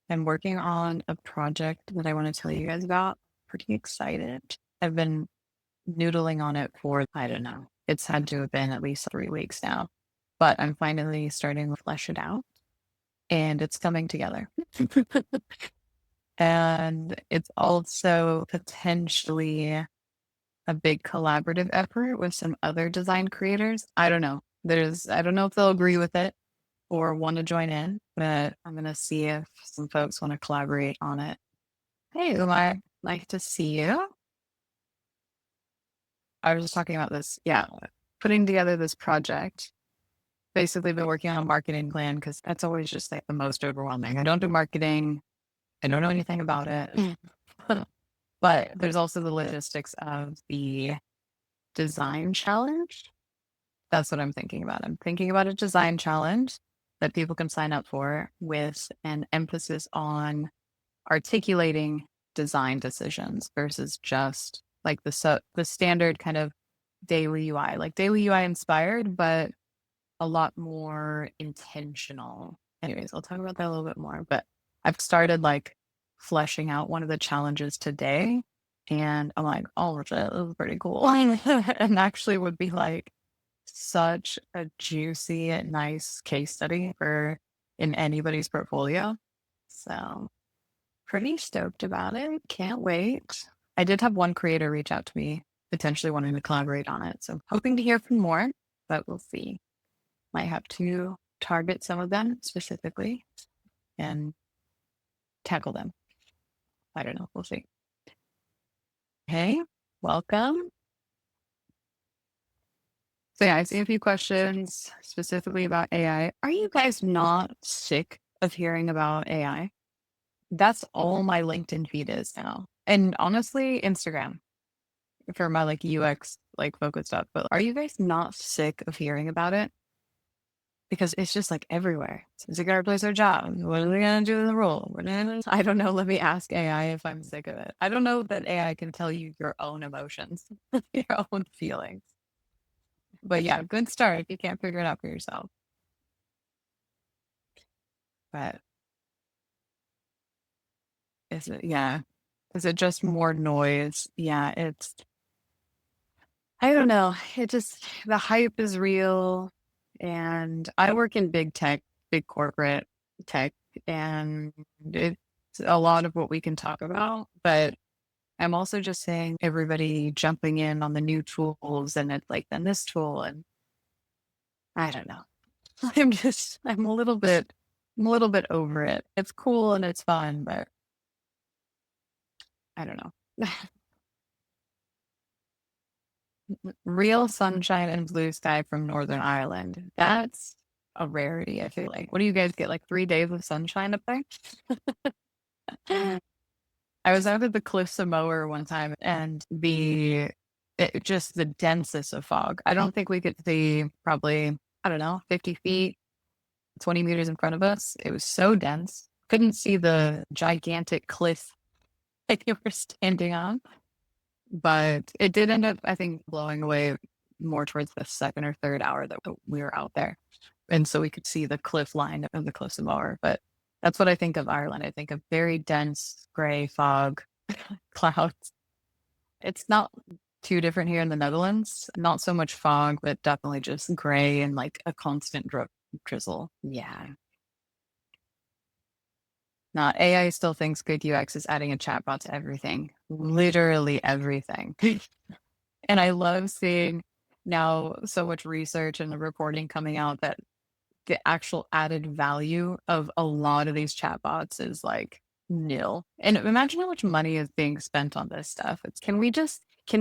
I'm working on a project that I want to tell you guys about. Pretty excited. I've been noodling on it for, I don't know, it's had to have been at least 3 weeks now, but I'm finally starting to flesh it out and it's coming together. And it's also potentially a big collaborative effort with some other design creators. I don't know. I don't know if they'll agree with it or want to join in, but I'm going to see if some folks want to collaborate on it. Hey, Umar, nice to see you. I was just talking about this. Yeah, putting together this project. Basically, been working on a marketing plan because that's always just like the most overwhelming. I don't do marketing. I don't know anything about it. But there's also the logistics of the design challenge. That's what I'm thinking about. I'm thinking about a design challenge that people can sign up for with an emphasis on articulating design decisions versus just like the standard kind of daily UI, like daily UI inspired, but a lot more intentional. Anyways, I'll talk about that a little bit more, but I've started like fleshing out one of the challenges today and I'm like, oh shit, this is pretty cool. And actually would be like such a juicy, nice case study for in anybody's portfolio. So pretty stoked about it. Can't wait. I did have one creator reach out to me, potentially wanting to collaborate on it. So hoping to hear from more, but we'll see. Might have to target some of them specifically and tackle them. I don't know. We'll see. Hey, welcome. So yeah, I see a few questions specifically about AI. Are you guys not sick of hearing about AI? That's all my LinkedIn feed is now. And honestly, Instagram for my like UX like focused stuff. But are you guys not sick of hearing about it? Because it's just like everywhere. Is it gonna replace our job? What are they gonna do in the role? I don't know. Let me ask AI if I'm sick of it. I don't know that AI can tell you your own emotions, your own feelings. But yeah, good start if you can't figure it out for yourself. But is it yeah. Is it just more noise? Yeah, I don't know. It just the hype is real. And I work in big tech, big corporate tech, and it's a lot of what we can talk about. But I'm also just saying everybody jumping in on the new tools and it's like then this tool and I don't know. I'm a little bit over it. It's cool and it's fun, but I don't know. Real sunshine and blue sky from Northern Ireland. That's a rarity, I feel like. What do you guys get? Like 3 days of sunshine up there? I was out at the Cliffs of Moher one time and just the densest of fog. I don't think we could see probably, I don't know, 50 feet, 20 meters in front of us. It was so dense. Couldn't see the gigantic cliff that you were standing on. But it did end up, I think, blowing away more towards the second or third hour that we were out there. And so we could see the cliff line of the Cliffs of Moher. But that's what I think of Ireland. I think of very dense gray fog, clouds. It's not too different here in the Netherlands. Not so much fog, but definitely just gray and like a constant drizzle. Yeah. Now, AI still thinks good UX is adding a chatbot to everything, literally everything. And I love seeing now so much research and the reporting coming out that the actual added value of a lot of these chatbots is like nil. And imagine how much money is being spent on this stuff. Can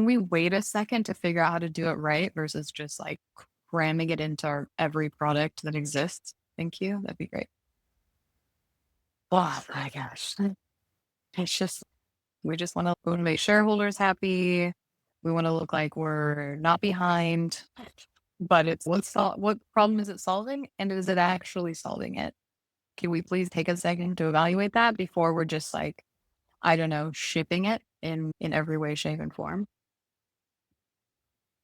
we wait a second to figure out how to do it right versus just like cramming it into every product that exists? Thank you. That'd be great. Oh my gosh. It's just we just want to make shareholders happy. We want to look like we're not behind, but what problem is it solving? And is it actually solving it? Can we please take a second to evaluate that before we're just like, I don't know, shipping it in every way, shape, and form?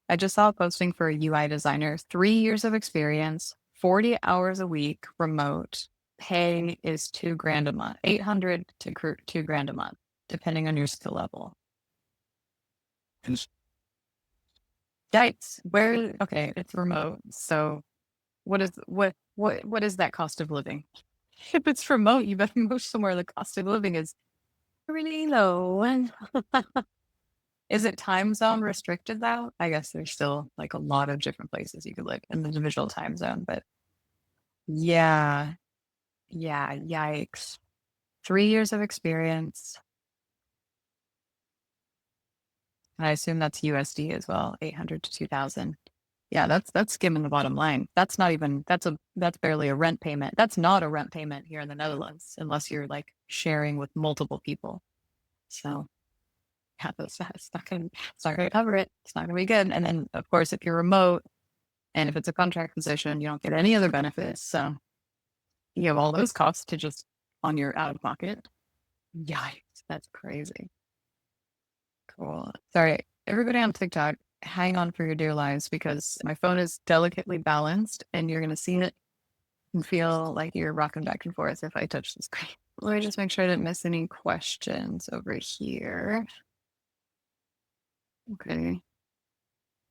I just saw a posting for a UI designer, 3 years of experience, 40 hours a week, remote, pay is $2,000 a month, 800 to $2,000 a month, depending on your skill level. Yikes. Where, okay, it's remote. So what is that cost of living? If it's remote, you better move somewhere the cost of living is really low. Is it time zone restricted though? I guess there's still like a lot of different places you could live in the individual time zone, but yeah, yeah, yikes. 3 years of experience. And I assume that's USD as well, 800 to 2,000. Yeah, that's skimming the bottom line. That's not even that's barely a rent payment. That's not a rent payment here in the Netherlands unless you're like sharing with multiple people. So yeah, it's not gonna cover it. It's not gonna be good. And then of course if you're remote and if it's a contract position, you don't get any other benefits. So you have all those costs to just on your out of pocket. Yikes, that's crazy. Cool. Sorry, everybody on TikTok, hang on for your dear lives because my phone is delicately balanced and you're going to see it and feel like you're rocking back and forth if I touch the screen. Let me just make sure I didn't miss any questions over here. Okay.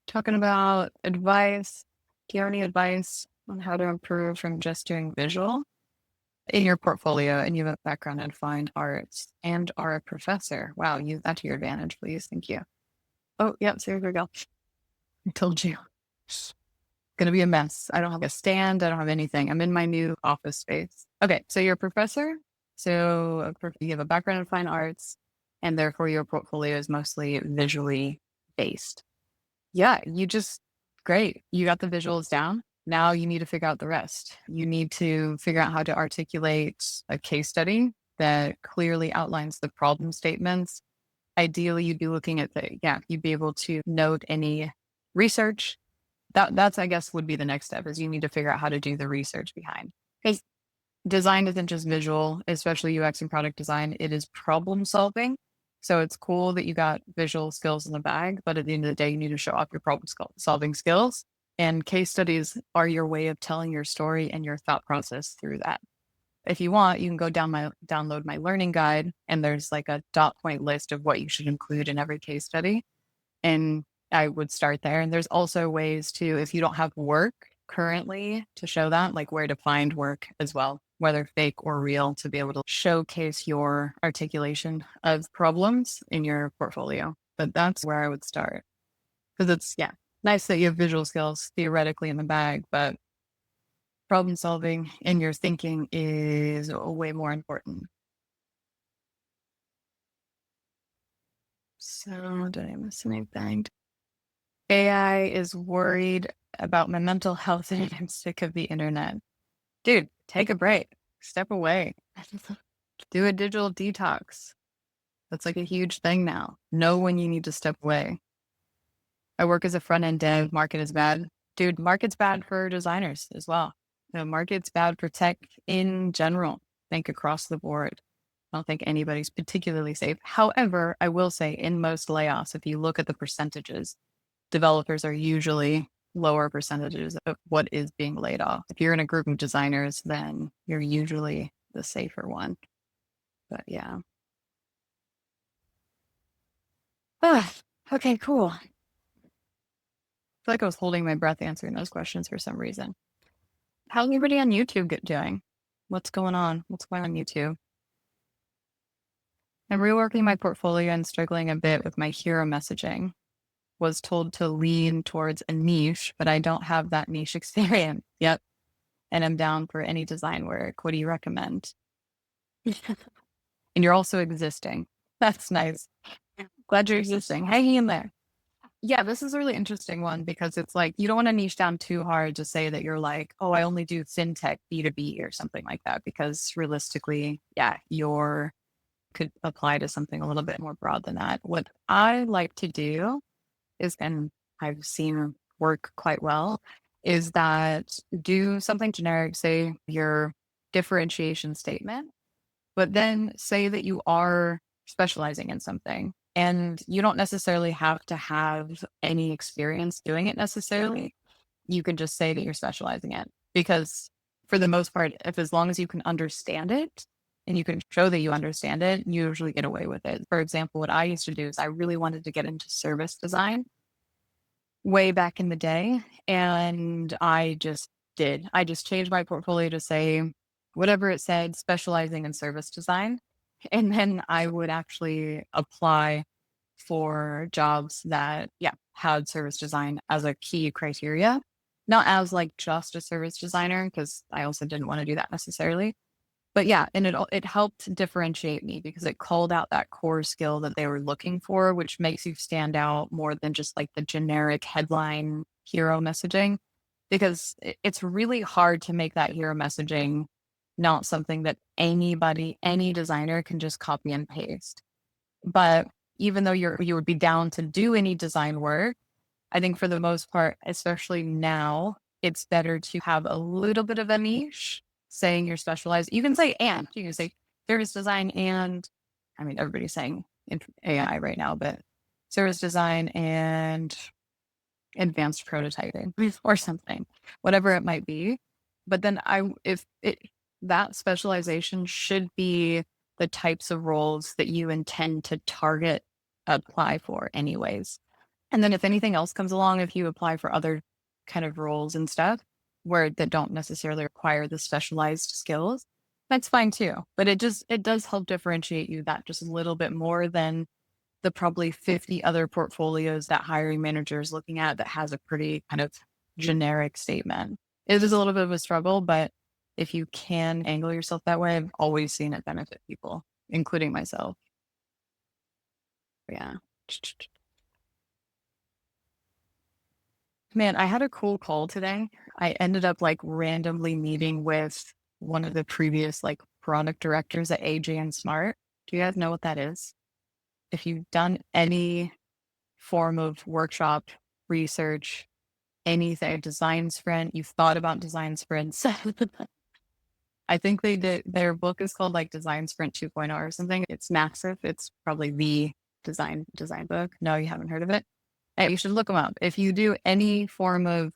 Talking about advice. Do you have any advice on how to improve from just doing visual in your portfolio? And you have a background in fine arts and are a professor. Wow, use that to your advantage, please. Thank you. Oh, yep. So here we go. I told you. It's gonna be a mess. I don't have a stand. I don't have anything. I'm in my new office space. Okay, so you're a professor. So you have a background in fine arts, and therefore your portfolio is mostly visually based. Yeah, great. You got the visuals down. Now you need to figure out the rest. You need to figure out how to articulate a case study that clearly outlines the problem statements. Ideally, you'd be looking at you'd be able to note any research. That's, I guess, would be the next step is you need to figure out how to do the research behind. Because design isn't just visual, especially UX and product design. It is problem solving. So it's cool that you got visual skills in the bag, but at the end of the day, you need to show off your problem solving skills. And case studies are your way of telling your story and your thought process through that. If you want, you can go download my learning guide, and there's like a dot point list of what you should include in every case study. And I would start there. And there's also ways to, if you don't have work currently to show that, like where to find work as well, whether fake or real, to be able to showcase your articulation of problems in your portfolio. But that's where I would start. Because it's, nice that you have visual skills theoretically in the bag, but problem solving and your thinking is way more important. So, did I miss anything? AI is worried about my mental health and I'm sick of the internet. Dude, take a break. Step away. Do a digital detox. That's like a huge thing now. Know when you need to step away. I work as a front end dev. Market is bad. Dude, market's bad for designers as well. The market's bad for tech in general. Think across the board. I don't think anybody's particularly safe. However, I will say in most layoffs, if you look at the percentages, developers are usually lower percentages of what is being laid off. If you're in a group of designers, then you're usually the safer one. But yeah. Okay, cool. I feel like I was holding my breath answering those questions for some reason. How's everybody on YouTube doing? What's going on? What's going on YouTube? I'm reworking my portfolio and struggling a bit with my hero messaging. Was told to lean towards a niche, but I don't have that niche experience. Yep. And I'm down for any design work. What do you recommend? And you're also existing. That's nice. Glad you're existing. Hanging in there. Yeah, this is a really interesting one because it's like you don't want to niche down too hard to say that you're like, oh, I only do fintech B2B or something like that, because realistically, your could apply to something a little bit more broad than that. What I like to do is, and I've seen work quite well, is that do something generic, say your differentiation statement, but then say that you are specializing in something and you don't necessarily have to have any experience doing it necessarily. You can just say that you're specializing in, because for the most part, if as long as you can understand it and you can show that you understand it, you usually get away with it. For example, what I used to do is I really wanted to get into service design way back in the day. And I just did. I just changed my portfolio to say whatever it said, specializing in service design. And then I would actually apply for jobs that, yeah, had service design as a key criteria, not as like just a service designer, because I also didn't want to do that necessarily. But yeah, and it helped differentiate me because it called out that core skill that they were looking for, which makes you stand out more than just like the generic headline hero messaging. Because it's really hard to make that hero messaging not something that anybody, any designer can just copy and paste. But even though you would be down to do any design work, I think for the most part, especially now, it's better to have a little bit of a niche, saying you're specialized. You can say and, you can say service design and, I mean, everybody's saying AI right now, but service design and advanced prototyping or something, whatever it might be. But then if it, that specialization should be the types of roles that you intend to target, apply for anyways. And then if anything else comes along, if you apply for other kind of roles and stuff where that don't necessarily require the specialized skills, that's fine too. But it does help differentiate you that just a little bit more than the probably 50 other portfolios that hiring manager is looking at that has a pretty kind of generic statement. It is a little bit of a struggle, but if you can angle yourself that way, I've always seen it benefit people, including myself. Yeah. Man, I had a cool call today. I ended up like randomly meeting with one of the previous like product directors at AJ and Smart. Do you guys know what that is? If you've done any form of workshop, research, anything, design sprint, you've thought about design sprints. I think they did, their book is called like Design Sprint 2.0 or something. It's massive. It's probably the design book. No, you haven't heard of it. Hey, you should look them up. If you do any form of,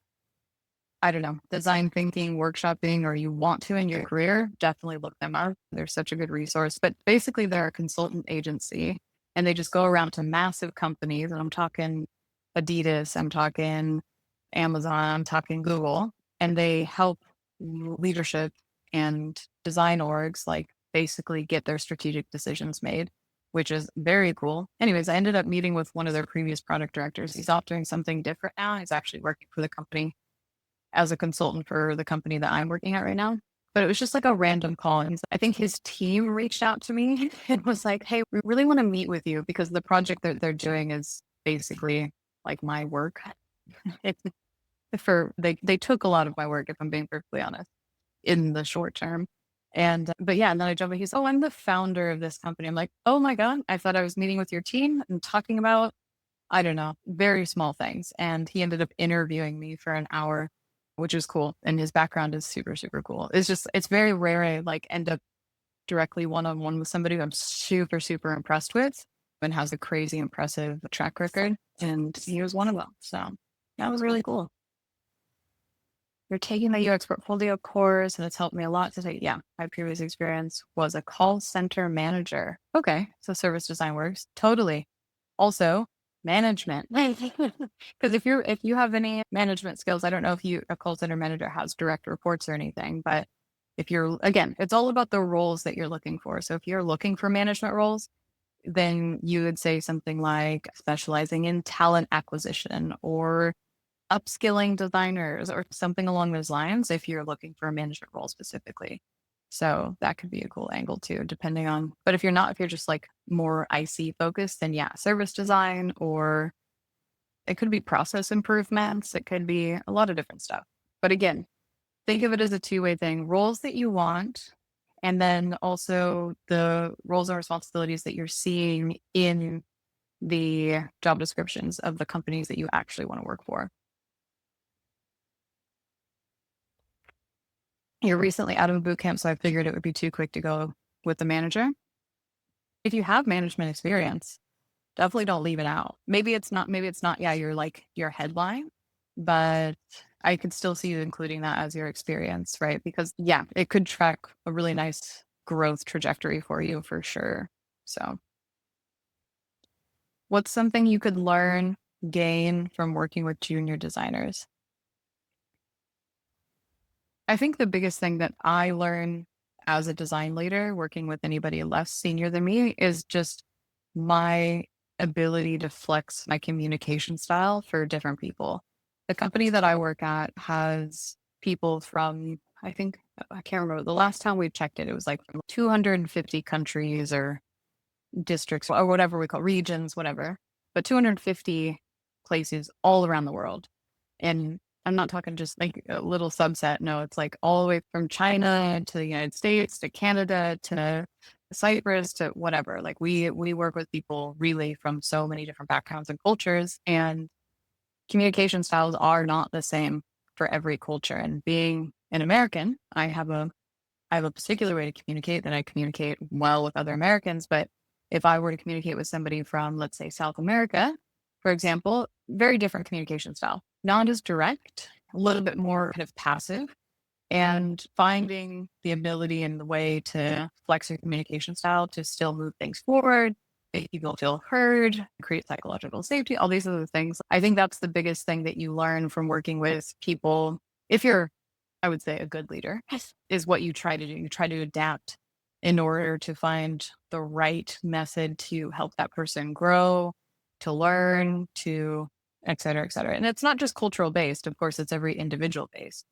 I don't know, design thinking, workshopping, or you want to in your career, definitely look them up. They're such a good resource. But basically, they're a consultant agency and they just go around to massive companies. And I'm talking Adidas, I'm talking Amazon, I'm talking Google, and they help leadership and design orgs like basically get their strategic decisions made, which is very cool. Anyways, I ended up meeting with one of their previous product directors. He's off doing something different now. He's actually working for the company as a consultant for the company that I'm working at right now. But it was just like a random call. And I think his team reached out to me and was like, hey, we really want to meet with you because the project that they're doing is basically like my work. It's they took a lot of my work, if I'm being perfectly honest, in the short term. And but yeah, and then I jump in, he's, oh, I'm the founder of this company. I'm like, oh my God, I thought I was meeting with your team and talking about, I don't know, very small things. And he ended up interviewing me for an hour, which is cool. And his background is super, super cool. It's very rare I like end up directly one-on-one with somebody who I'm super, super impressed with and has a crazy impressive track record. And he was one of them. So that was really cool. You're taking the UX portfolio course and it's helped me a lot to take. Yeah, my previous experience was a call center manager. Okay, so service design works. Totally. Also, management. Because if you have any management skills, I don't know if a call center manager has direct reports or anything, but if you're, again, it's all about the roles that you're looking for. So if you're looking for management roles, then you would say something like specializing in talent acquisition or upskilling designers or something along those lines if you're looking for a management role specifically. So that could be a cool angle too, depending on, but if you're not, if you're just like more IC focused, then yeah, service design, or it could be process improvements. It could be a lot of different stuff. But again, think of it as a two-way thing, roles that you want, and then also the roles and responsibilities that you're seeing in the job descriptions of the companies that you actually want to work for. You're recently out of a boot camp, so I figured it would be too quick to go with the manager. If you have management experience, definitely don't leave it out. Maybe it's not, yeah, you're like your headline, but I could still see you including that as your experience, right? Because yeah, it could track a really nice growth trajectory for you for sure. So, what's something you could learn, gain from working with junior designers? I think the biggest thing that I learn as a design leader, working with anybody less senior than me, is just my ability to flex my communication style for different people. The company that I work at has people from, I think, I can't remember. The last time we checked it, it was like from 250 countries or districts or whatever we call regions, whatever, but 250 places all around the world. And I'm not talking just like a little subset. No, it's like all the way from China to the United States to Canada to Cyprus to whatever. Like we work with people really from so many different backgrounds and cultures, and communication styles are not the same for every culture. And being an American, I have a particular way to communicate that I communicate well with other Americans. But if I were to communicate with somebody from, let's say, South America, for example, very different communication style, not as direct, a little bit more kind of passive, and finding the ability and the way to flex your communication style to still move things forward, make people feel heard, create psychological safety, all these other things. I think that's the biggest thing that you learn from working with people. If you're, I would say, a good leader, is what you try to do. You try to adapt in order to find the right method to help that person grow, to learn, to et cetera, et cetera. And it's not just cultural based. Of course, it's every individual based.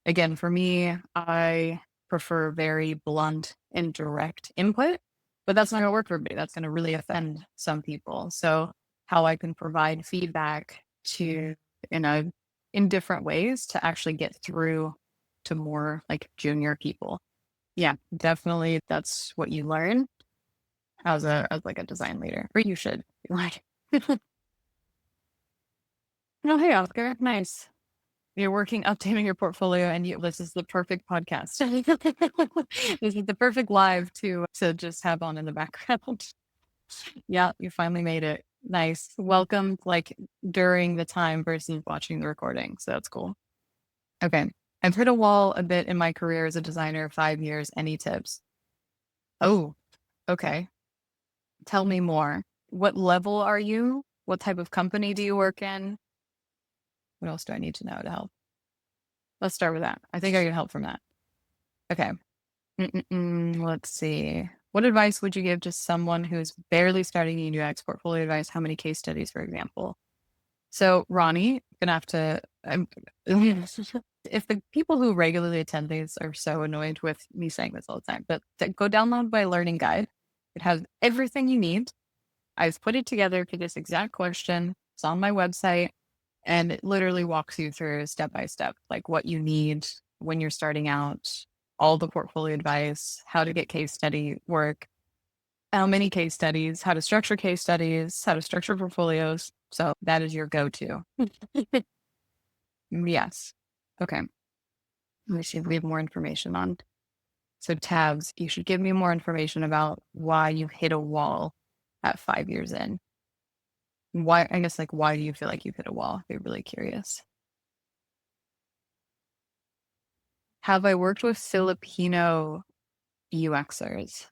Again, for me, I prefer very blunt and direct input, but that's not going to work for everybody. That's going to really offend some people. So, how I can provide feedback to, you know, in different ways to actually get through to more like junior people. Yeah, definitely. That's what you learn as like a design leader, or you should like. Oh, hey, Oscar. Nice. You're working, updating your portfolio, and this is the perfect podcast. This is the perfect live to just have on in the background. Yeah, you finally made it. Nice. Welcome, like during the time versus watching the recording. So that's cool. Okay. I've hit a wall a bit in my career as a designer, 5 years. Any tips? Oh, okay. Tell me more. What level are you? What type of company do you work in? What else do I need to know to help? Let's start with that. I think I can help from that. Okay. Let's see. What advice would you give to someone who's barely starting in UX? Portfolio advice? How many case studies, for example? So, Ronnie, gonna have to. If the people who regularly attend these are so annoyed with me saying this all the time, but go download my learning guide. It has everything you need. I've put it together for this exact question. It's on my website, and it literally walks you through step by step, like what you need when you're starting out, all the portfolio advice, how to get case study work, how many case studies, how to structure case studies, how to structure portfolios. So that is your go-to. Yes. Okay. Let me see if we have more information on. So tabs, you should give me more information about why you hit a wall at 5 years in. Why, I guess, like, why do you feel like you've hit a wall? I'd be really curious. Have I worked with Filipino UXers?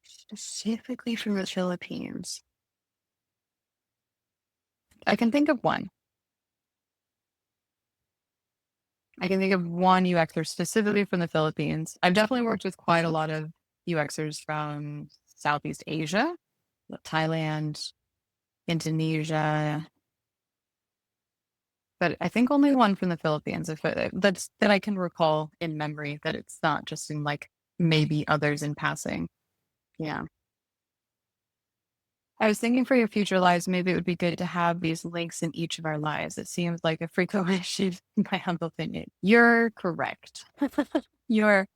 Specifically from the Philippines? I can think of one. I can think of one UXer specifically from the Philippines. I've definitely worked with quite a lot of UXers from Southeast Asia, Thailand, Indonesia, but I think only one from the Philippines. If that's that I can recall in memory, that it's not just in like maybe others in passing. Yeah. I was thinking for your future lives, maybe it would be good to have these links in each of our lives. It seems like a frequent issue, in my humble opinion. You're correct. You're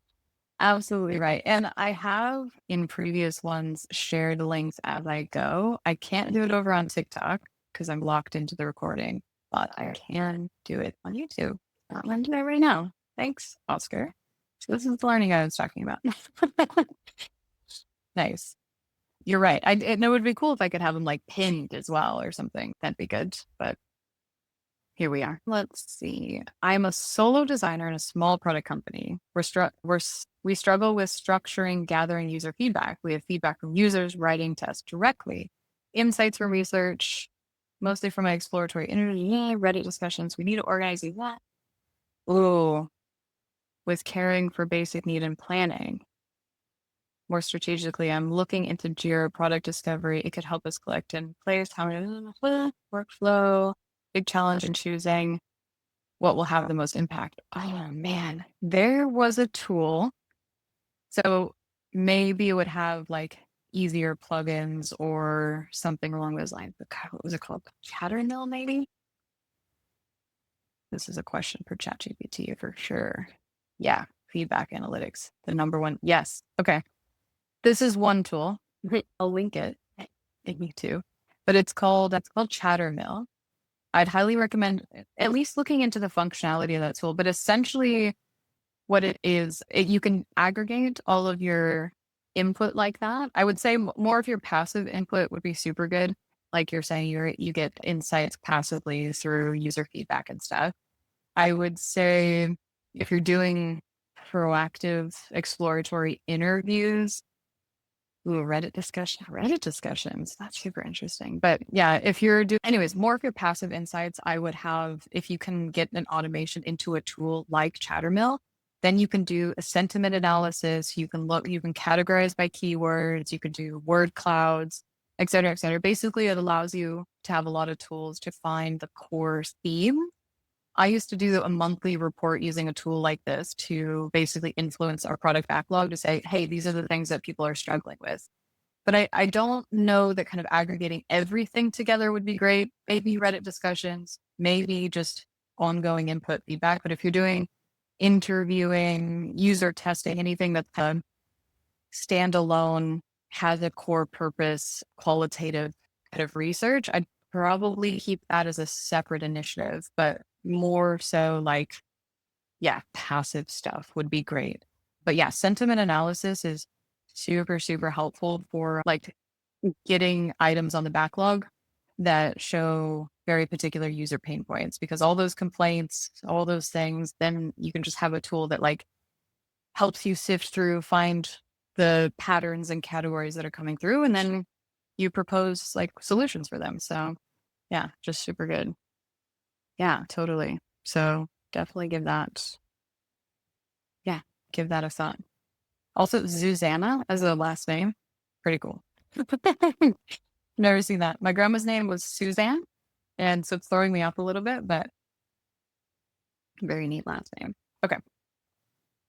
absolutely right. And I have in previous ones shared links as I go. I can't do it over on TikTok because I'm locked into the recording, but I can do it on YouTube. I'm going to do it right now. Thanks, Oscar. So this is the learning I was talking about. Nice. You're right. I, and, it, and, it would be cool if I could have them like pinned as well or something. That'd be good. But, Here we are. Let's see. I'm a solo designer in a small product company. We struggle with structuring, gathering user feedback. We have feedback from users, writing to us directly, insights from research, mostly from my exploratory interview, Reddit discussions. We need to organize that. Ooh, with caring for basic need and planning. More strategically, I'm looking into Jira product discovery. It could help us collect in place how workflow, big challenge in choosing what will have the most impact. Oh man, there was a tool. So maybe it would have like easier plugins or something along those lines. What was it called? Chattermill, maybe? This is a question for ChatGPT for sure. Yeah, feedback analytics, the number one. Yes. Okay. This is one tool. I'll link it. Me too. But that's called Chattermill. I'd highly recommend at least looking into the functionality of that tool. But essentially, what it is, you can aggregate all of your input like that. I would say more of your passive input would be super good. Like you're saying, you get insights passively through user feedback and stuff. I would say if you're doing proactive exploratory interviews, ooh, Reddit discussions. That's super interesting. But yeah, if you're doing, anyways, more of your passive insights, I would have, if you can get an automation into a tool like Chattermill, then you can do a sentiment analysis. You can categorize by keywords. You could do word clouds, et cetera, et cetera. Basically, it allows you to have a lot of tools to find the core theme. I used to do a monthly report using a tool like this to basically influence our product backlog to say, hey, these are the things that people are struggling with. But I don't know that kind of aggregating everything together would be great. Maybe Reddit discussions, maybe just ongoing input feedback. But if you're doing interviewing, user testing, anything that's standalone, has a core purpose, qualitative kind of research, I'd probably keep that as a separate initiative, but more so like, yeah, passive stuff would be great. But yeah, sentiment analysis is super, super helpful for like getting items on the backlog that show very particular user pain points, because all those complaints, all those things, then you can just have a tool that like helps you sift through, find the patterns and categories that are coming through, and then you propose like solutions for them. So yeah, just super good. Yeah, totally. So definitely give that a thought. Also, Susanna as a last name, pretty cool. Never seen that. My grandma's name was Suzanne, and so it's throwing me off a little bit, but very neat last name. Okay,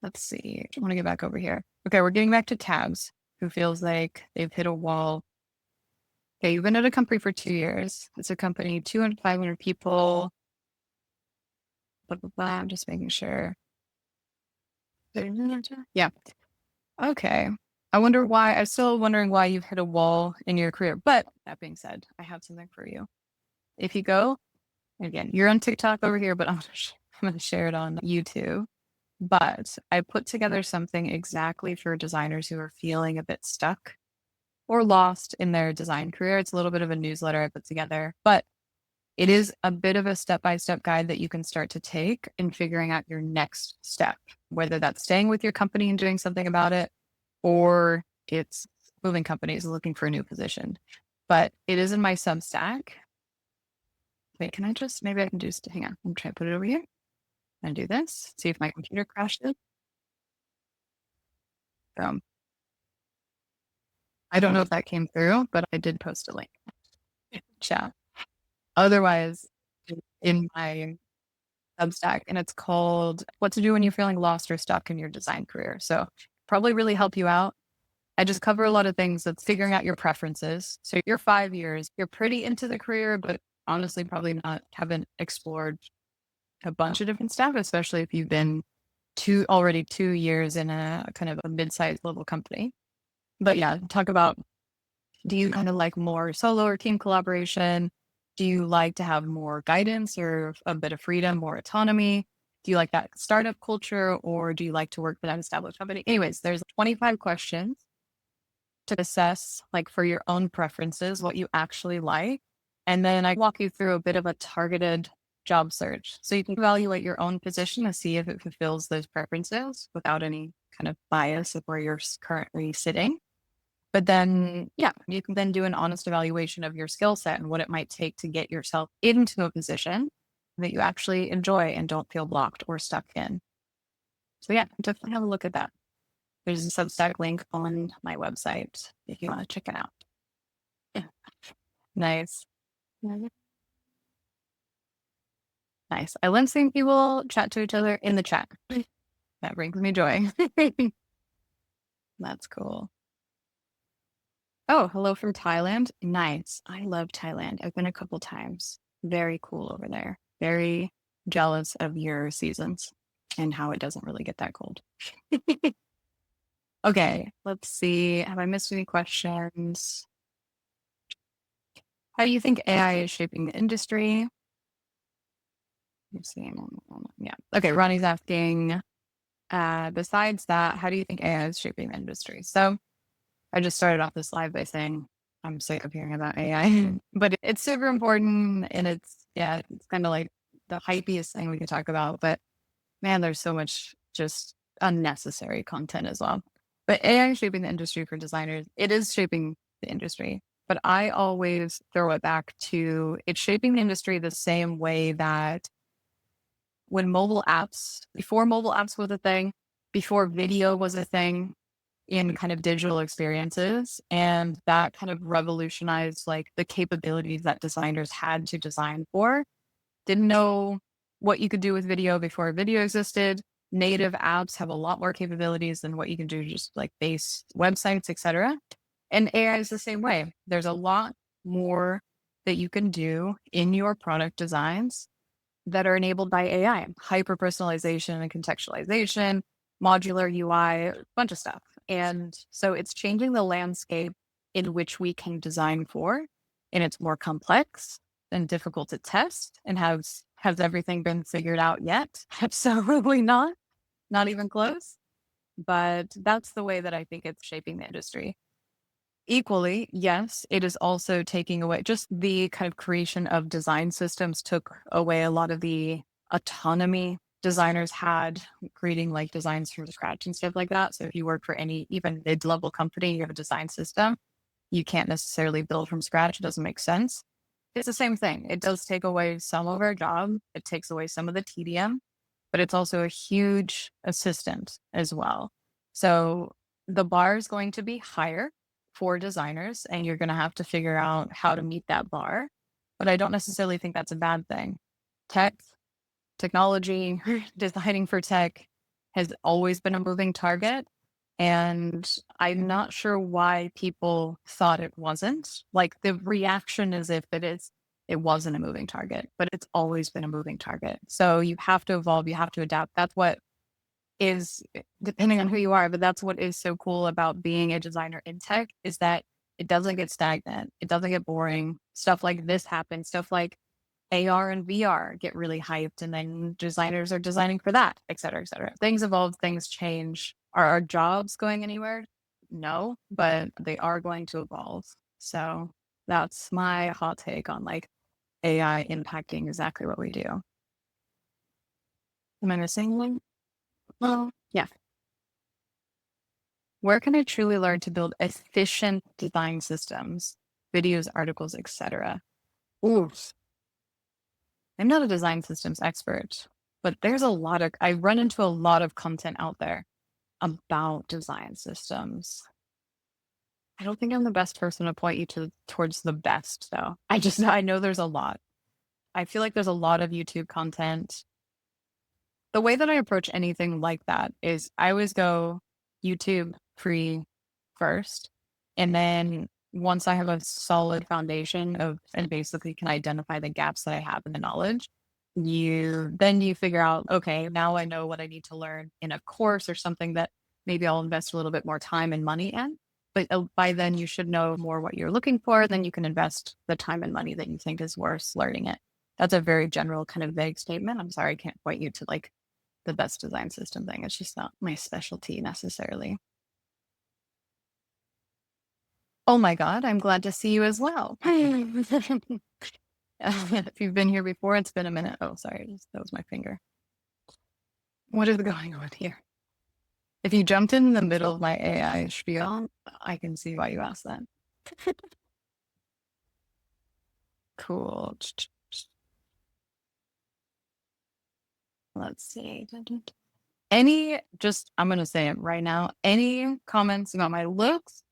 let's see. I want to get back over here. Okay, we're getting back to tabs. Who feels like they've hit a wall? Okay, you've been at a company for 2 years. It's a company, 200, 500 people. Blah, blah, blah. I'm just making sure. Yeah. Okay. I'm still wondering why you've hit a wall in your career. But that being said, I have something for you. If you go, again, you're on TikTok over here, but I'm going to share it on YouTube. But I put together something exactly for designers who are feeling a bit stuck or lost in their design career. It's a little bit of a newsletter I put together, but it is a bit of a step-by-step guide that you can start to take in figuring out your next step, whether that's staying with your company and doing something about it, or it's moving companies and looking for a new position. But it is in my Substack. Wait, maybe I can hang on. I'm trying to put it over here and do this. See if my computer crashes. I don't know if that came through, but I did post a link in the chat. Otherwise, in my Substack, and it's called What to Do When You're Feeling Lost or Stuck in Your Design Career. So probably really help you out. I just cover a lot of things that's figuring out your preferences. So you're 5 years, you're pretty into the career, but honestly, probably haven't explored a bunch of different stuff, especially if you've been already 2 years in a kind of a mid-sized level company. But yeah, talk about, do you kind of like more solo or team collaboration? Do you like to have more guidance or a bit of freedom, more autonomy? Do you like that startup culture, or do you like to work for that established company? Anyways, there's 25 questions to assess, like for your own preferences, what you actually like. And then I walk you through a bit of a targeted job search. So you can evaluate your own position to see if it fulfills those preferences without any kind of bias of where you're currently sitting. But then, yeah, you can then do an honest evaluation of your skill set and what it might take to get yourself into a position that you actually enjoy and don't feel blocked or stuck in. So yeah, definitely have a look at that. There's a Substack link on my website if you want to check it out. Yeah. Nice. Mhm. Nice. I love seeing people chat to each other in the chat. That brings me joy. That's cool. Oh, hello from Thailand. Nice. I love Thailand. I've been a couple times. Very cool over there. Very jealous of your seasons and how it doesn't really get that cold. Okay, let's see. Have I missed any questions? How do you think AI is shaping the industry? Let's see. Yeah. Okay, Ronnie's asking, besides that, how do you think AI is shaping the industry? So I just started off this live by saying I'm sick of hearing about AI, but it's super important and it's kind of like the hypiest thing we can talk about. But man, there's so much just unnecessary content as well. But AI is shaping the industry for designers. It is shaping the industry, but I always throw it back to it's shaping the industry the same way that before mobile apps was a thing, before video was a thing, in kind of digital experiences. And that kind of revolutionized like the capabilities that designers had to design for. Didn't know what you could do with video before video existed. Native apps have a lot more capabilities than what you can do just like base websites, etc. And AI is the same way. There's a lot more that you can do in your product designs that are enabled by AI, hyper personalization and contextualization, modular UI, a bunch of stuff. And so it's changing the landscape in which we can design for, and it's more complex and difficult to test. And has everything been figured out yet? Absolutely not, not even close. But that's the way that I think it's shaping the industry. Equally, yes, it is also taking away just the kind of creation of design systems took away a lot of the autonomy designers had creating like designs from scratch and stuff like that. So if you work for any even mid-level company, you have a design system, you can't necessarily build from scratch. It doesn't make sense. It's the same thing. It does take away some of our job. It takes away some of the tedium, but it's also a huge assistant as well. So the bar is going to be higher for designers, and you're going to have to figure out how to meet that bar. But I don't necessarily think that's a bad thing. Technology, designing for tech has always been a moving target. And I'm not sure why people thought it wasn't. Like the reaction is if it wasn't a moving target, but it's always been a moving target. So you have to evolve, you have to adapt. That's what is depending on who you are, but that's what is so cool about being a designer in tech is that it doesn't get stagnant. It doesn't get boring. Stuff like this happens. Stuff like AR and VR get really hyped and then designers are designing for that, et cetera, et cetera. Things evolve, things change. Are our jobs going anywhere? No, but they are going to evolve. So that's my hot take on like AI impacting exactly what we do. Am I missing one? Well, yeah. Where can I truly learn to build efficient design systems, videos, articles, etc.? Oof. I'm not a design systems expert, but I run into a lot of content out there about design systems. I don't think I'm the best person to point you towards the best though. I know there's a lot. I feel like there's a lot of YouTube content. The way that I approach anything like that is I always go YouTube free first. And then once I have a solid foundation and basically can identify the gaps that I have in the knowledge, you figure out, okay, now I know what I need to learn in a course or something that maybe I'll invest a little bit more time and money in. But by then you should know more what you're looking for. Then you can invest the time and money that you think is worth learning it. That's a very general kind of vague statement. I'm sorry, I can't point you to like the best design system thing. It's just not my specialty necessarily. Oh my God, I'm glad to see you as well. If you've been here before, it's been a minute. Oh, sorry. That was my finger. What is going on here? If you jumped in the middle of my AI spiel, I can see why you asked that. Cool. Let's see. I'm going to say it right now. Any comments about my looks,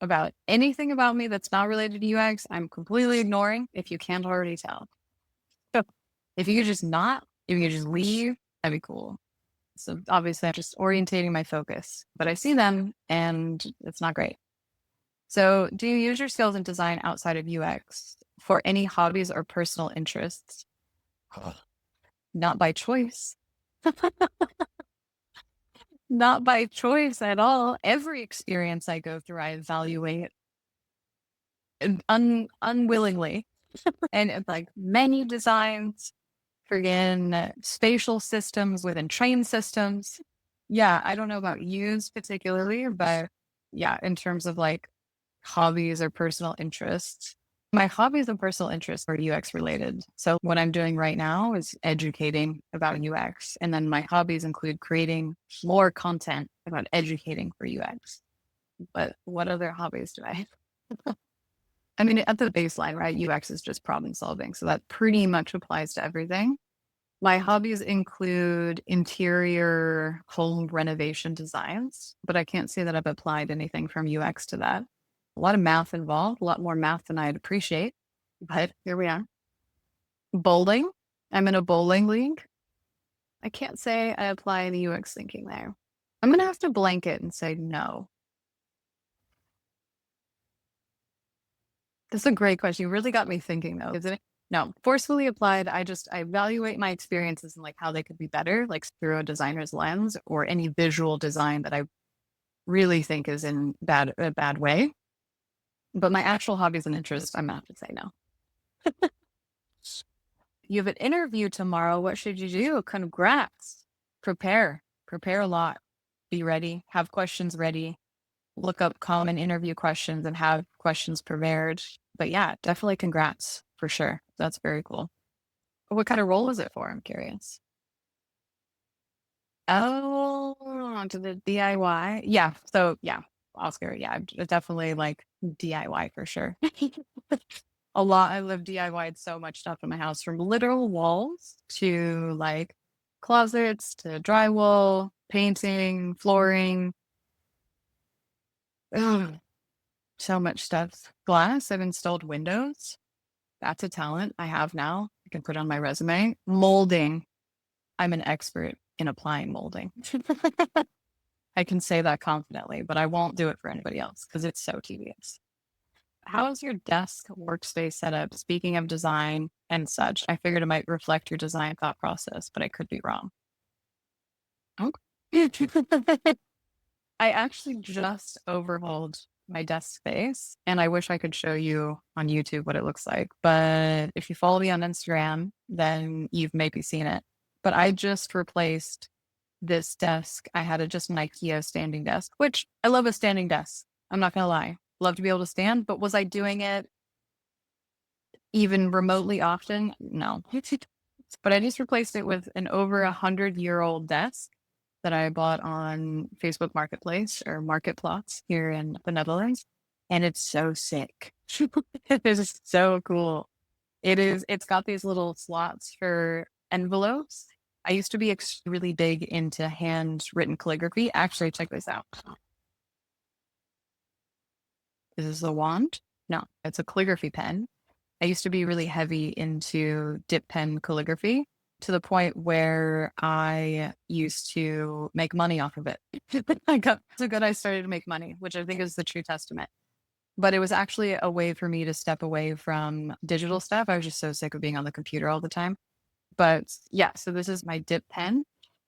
about anything about me that's not related to UX, I'm completely ignoring if you can't already tell. So if you could just leave, that'd be cool. So obviously I'm just orientating my focus, but I see them and it's not great. So do you use your skills in design outside of UX for any hobbies or personal interests? Not by choice. Not by choice at all. Every experience I go through, I evaluate unwillingly. And it's like menu designs, friggin' spatial systems within train systems. Yeah, I don't know about yous particularly, but yeah, in terms of like hobbies or personal interests, my hobbies and personal interests are UX related. So what I'm doing right now is educating about UX. And then my hobbies include creating more content about educating for UX. But what other hobbies do I have? I mean, at the baseline, right? UX is just problem solving. So that pretty much applies to everything. My hobbies include interior home renovation designs, but I can't say that I've applied anything from UX to that. A lot of math involved, a lot more math than I'd appreciate, but here we are. Bowling. I'm in a bowling league. I can't say I apply any UX thinking there. I'm going to have to blanket and say no. This is a great question. You really got me thinking though, isn't it? No, forcefully applied. I evaluate my experiences and like how they could be better, like through a designer's lens or any visual design that I really think is in a bad way. But my actual hobbies and interests, I'm gonna have to say no. You have an interview tomorrow. What should you do? Congrats. Prepare a lot. Be ready. Have questions ready. Look up common interview questions and have questions prepared. But yeah, definitely congrats for sure. That's very cool. What kind of role is it for? I'm curious. Oh, to the DIY. Yeah. So yeah, Oscar. Yeah, definitely like DIY for sure. A lot. I live DIY'd so much stuff in my house from literal walls to like closets to drywall, painting, flooring. Ugh, so much stuff. Glass. I've installed windows. That's a talent I have now. I can put on my resume. Molding. I'm an expert in applying molding. I can say that confidently, but I won't do it for anybody else because it's so tedious. How is your desk workspace set up? Speaking of design and such, I figured it might reflect your design thought process, but I could be wrong. Okay. I actually just overhauled my desk space and I wish I could show you on YouTube what it looks like. But if you follow me on Instagram, then you've maybe seen it. But I just replaced this desk. I had just an IKEA standing desk, which I love a standing desk. I'm not going to lie. Love to be able to stand, but was I doing it even remotely often? No. But I just replaced it with an over 100-year-old desk that I bought on Facebook Marketplace or Market Plots here in the Netherlands. And it's so sick. It is so cool. It's got these little slots for envelopes. I used to be really big into handwritten calligraphy. Actually, check this out. Is this a wand? No, it's a calligraphy pen. I used to be really heavy into dip pen calligraphy to the point where I used to make money off of it. I got so good I started to make money, which I think is the true testament. But it was actually a way for me to step away from digital stuff. I was just so sick of being on the computer all the time. But yeah, so this is my dip pen.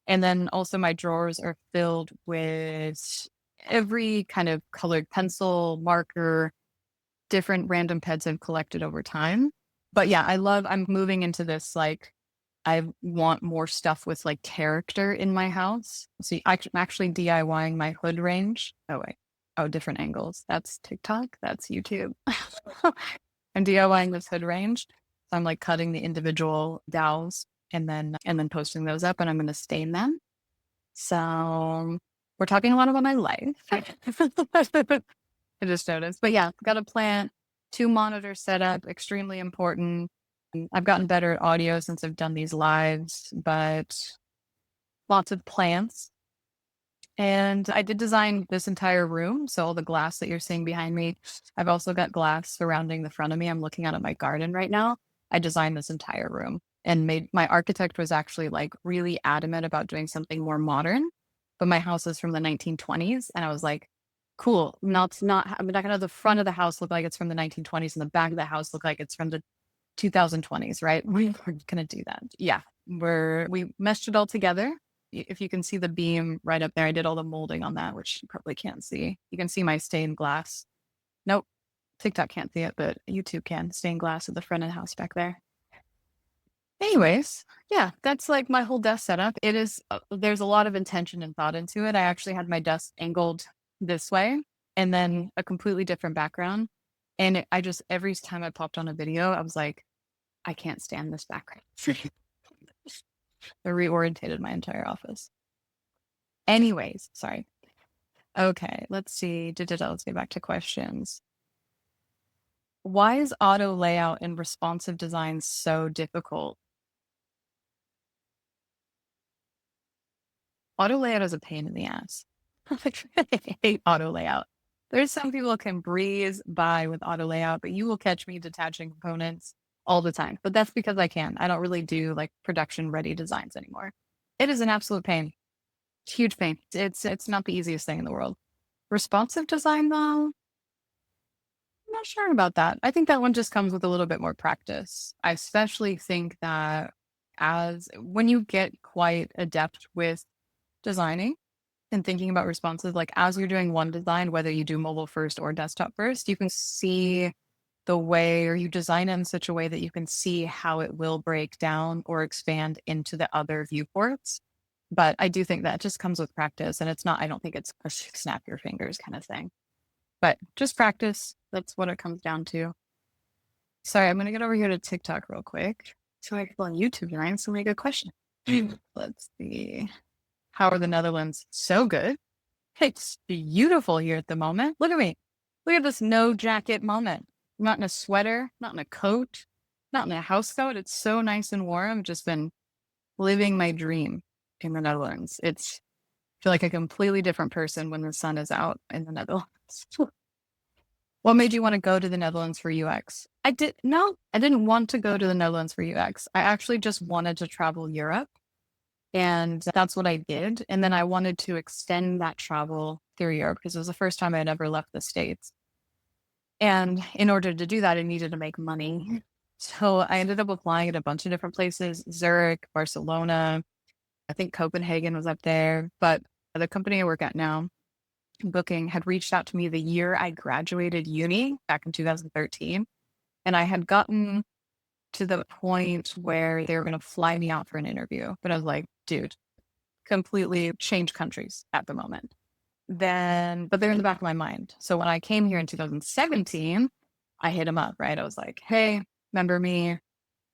And then also my drawers are filled with every kind of colored pencil, marker, different random pens I've collected over time. But yeah, I'm moving into this like, I want more stuff with like character in my house. See, I'm actually DIYing my hood range. Oh, wait. Oh, different angles. That's TikTok. That's YouTube. I'm DIYing this hood range. I'm like cutting the individual dowels and then posting those up, and I'm going to stain them. So we're talking a lot about my life. I just noticed. But yeah, got a plant, 2 monitors set up, extremely important. I've gotten better at audio since I've done these lives, but lots of plants. And I did design this entire room. So all the glass that you're seeing behind me, I've also got glass surrounding the front of me. I'm looking out at my garden right now. I designed this entire room and made my architect was actually like really adamant about doing something more modern. But my house is from the 1920s. And I was like, cool. I'm not gonna have the front of the house look like it's from the 1920s and the back of the house look like it's from the 2020s, right? We're gonna do that. Yeah. We meshed it all together. If you can see the beam right up there, I did all the molding on that, which you probably can't see. You can see my stained glass. Nope, TikTok can't see it, but YouTube can. Stained glass at the front of the house back there. Anyways, yeah, that's like my whole desk setup. It is, there's a lot of intention and thought into it. I actually had my desk angled this way and then a completely different background. And I just, every time I popped on a video, I was like, I can't stand this background. I reorientated my entire office. Anyways, sorry. Okay, let's see. Let's get back to questions. Why is auto layout and responsive design so difficult? Auto layout is a pain in the ass. I hate auto layout. There's some people who can breeze by with auto layout, but you will catch me detaching components all the time. But that's because I can. I don't really do like production ready designs anymore. It is an absolute pain. Huge pain. It's not the easiest thing in the world. Responsive design though, I'm not sure about that. I think that one just comes with a little bit more practice. I especially think that as when you get quite adept with designing and thinking about responsive, like as you're doing one design, whether you do mobile first or desktop first, you can see the way or you design it in such a way that you can see how it will break down or expand into the other viewports. But I do think that just comes with practice and it's not, I don't think it's a snap your fingers kind of thing, but just practice. That's what it comes down to. Sorry, I'm going to get over here to TikTok real quick. So I can go on YouTube and answer me a good question. Let's see. How are the Netherlands? So good. It's beautiful here at the moment. Look at me. Look at this no jacket moment. I'm not in a sweater, not in a coat, not in a house coat. It's so nice and warm. I've just been living my dream in the Netherlands. I feel like a completely different person when the sun is out in the Netherlands. What made you want to go to the Netherlands for UX? I didn't want to go to the Netherlands for UX. I actually just wanted to travel Europe. And that's what I did. And then I wanted to extend that travel through Europe because it was the first time I had ever left the States. And in order to do that, I needed to make money. So I ended up applying at a bunch of different places, Zurich, Barcelona, I think Copenhagen was up there. But the company I work at now, Booking, had reached out to me the year I graduated uni back in 2013. And I had gotten to the point where they were going to fly me out for an interview. But I was like, dude, completely change countries at the moment. But they're in the back of my mind. So when I came here in 2017, I hit them up, right? I was like, hey, remember me?